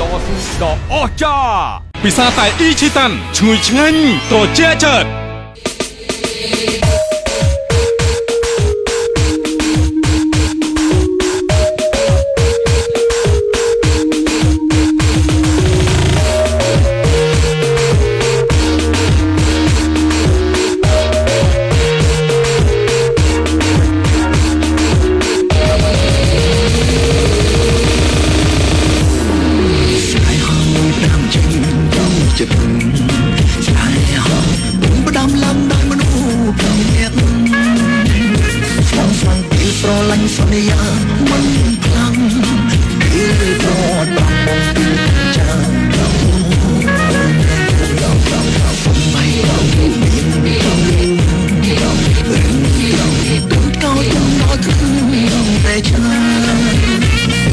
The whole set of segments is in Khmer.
ដ៏អស្ចារ្យពិសាតែអ៊ីឈីតាន់ឈ្ងុយឆ្ងាញ់ត្រជាក់ចិត្តសន្យាមិនខ្លាំងគឺប្រត់ចាំមិនមានដូចកោទំនោរតែឆ្ងាយ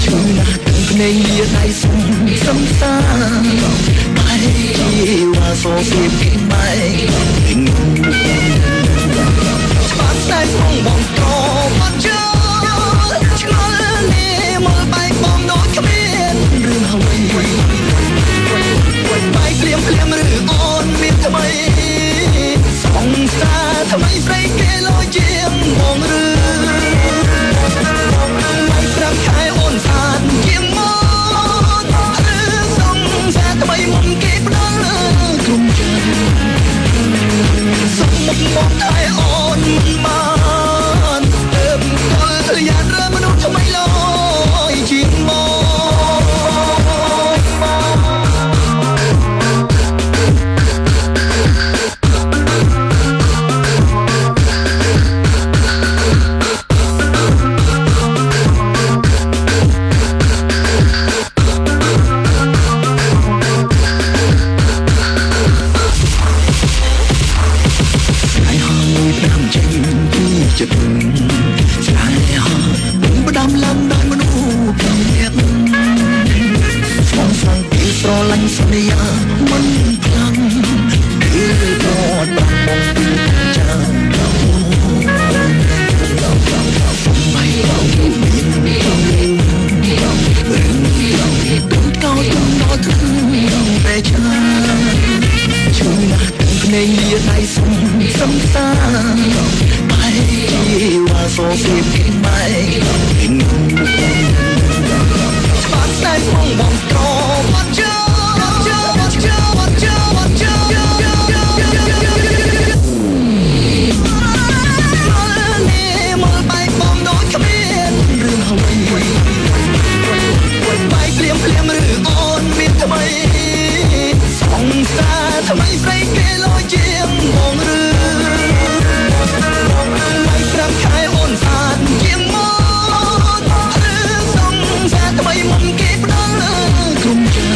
ឈឺណាស់ទាំងភ្នែកលាដៃសំសាបែរជាវ៉ាសូពីពីម៉ែច្បាស់តែផងបងត្របាត់ជើថ្មីស្រីគេលយជាងបងឬមិនប្រាប់ខែអូនសានជាងមកឬសំសាថ្មីមុនគេផ្ដល់ក្រុមជើងសុំមុខមកខែអូនមិនបានទៅពលយ៉ាងរើមនុស្សថ្មីលយជាងមកសន្យាមិនខ្លាំងគឺប្រត់ចាំមិនមានដូចកោទំនោរតែឆ្ងាយឈឺណាស់ទាំងភ្នែកលាដៃសំសាបែរជាវ៉ាសូពីពីម៉ែច្បាស់តែផងបងត្របាត់ជើថ្មីស្រីគេលយជាងបងឬមិនប្រាប់ខែអូនសានជាងមកឬសំសាថ្មីមុនគេផ្ដល់ក្រុមជើង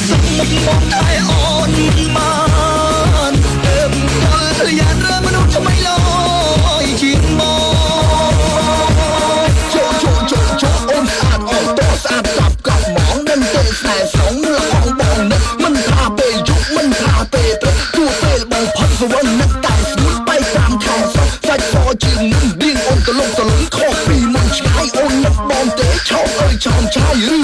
សុំមុខមកខែអូនមិនបានទៅពលយ៉ាងរើមនុស្សថ្មីលយជាងមកចូលអូនស្អាតអត់តស្អាតកាប់កាប់ហ្មងនឹងទៅស្នេហ៍សងលបងបងនេះមិនថាពេលយប់មិនថាពេលព្រឹកទោះពេលបងផុតសវណ្ណនឹកតែស្ងួតបែកតាមខែសុខសាច់សជាងមុនឌៀងអូនក៏លំខុសពីមុនឆ្ងាយអូននឹកបងទេឆោតអើយឆោមឆាយឬ